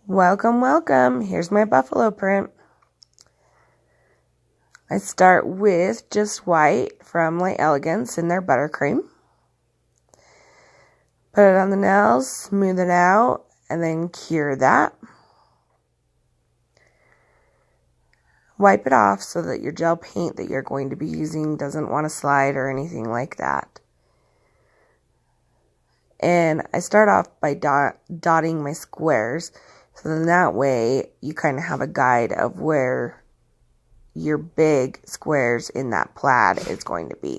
Welcome, welcome. Here's my buffalo print. I start with just white from Elegance in their buttercream. Put it on the nails, smooth it out, and then cure that. Wipe it off so that your gel paint that you're going to be using doesn't want to slide or anything like that. And I start off by dotting my squares, so then that way you kind of have a guide of where your big squares in that plaid is going to be.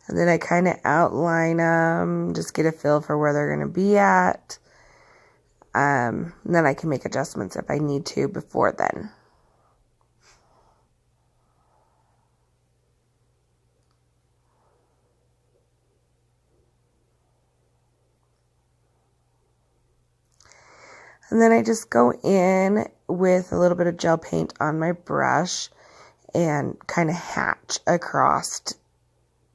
And then I kind of outline them, just get a feel for where they're going to be at. And then I can make adjustments if I need to before then. And then I just go in with a little bit of gel paint on my brush and kind of hatch across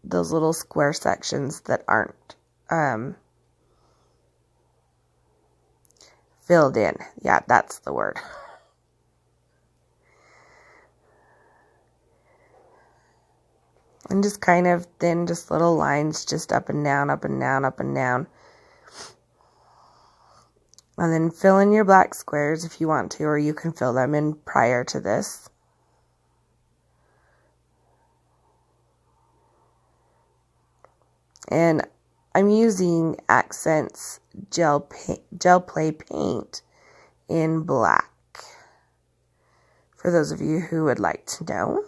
those little square sections that aren't filled in. Yeah, that's the word. And just kind of thin, just little lines, just up and down, up and down, up and down. And then fill in your black squares if you want to, or you can fill them in prior to this. And I'm using Akzentz gelplay paint in black, for those of you who would like to know.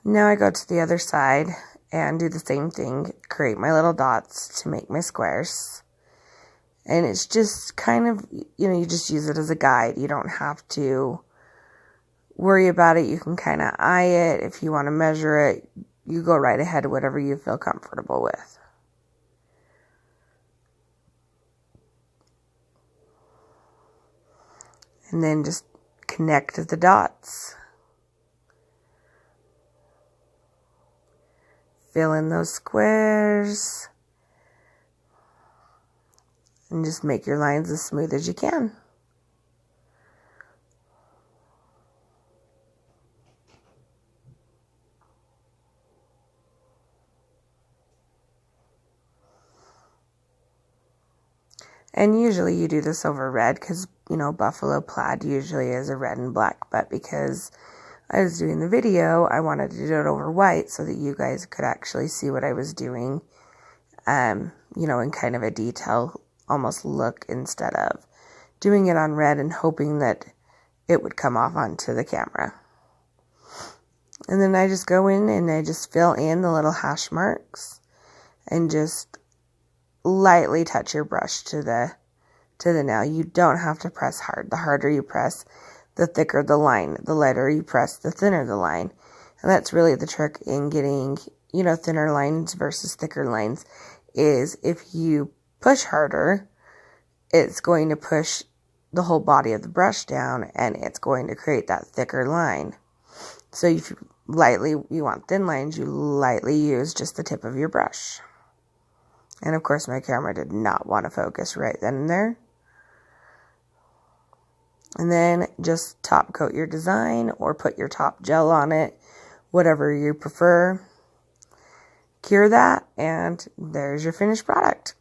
Now I go to the other side and do the same thing, create my little dots to make my squares. And it's just kind of, you just use it as a guide. You don't have to worry about it. You can kind of eye it. If you want to measure it, you go right ahead, whatever you feel comfortable with. And then just connect the dots. Fill in those squares. And just make your lines as smooth as you can. And usually you do this over red because, buffalo plaid usually is a red and black. But because I was doing the video, I wanted to do it over white so that you guys could actually see what I was doing, in kind of a detail almost look, instead of doing it on red and hoping that it would come off onto the camera. And then I just go in and I just fill in the little hash marks and just lightly touch your brush to the nail. You don't have to press hard. The harder you press, the thicker the line. The lighter you press, the thinner the line. And that's really the trick in getting, thinner lines versus thicker lines, is if you push harder, it's going to push the whole body of the brush down and it's going to create that thicker line. So if you want thin lines, you lightly use just the tip of your brush. And of course my camera did not want to focus right then and there. And then just top coat your design or put your top gel on it, whatever you prefer. Cure that, and there's your finished product.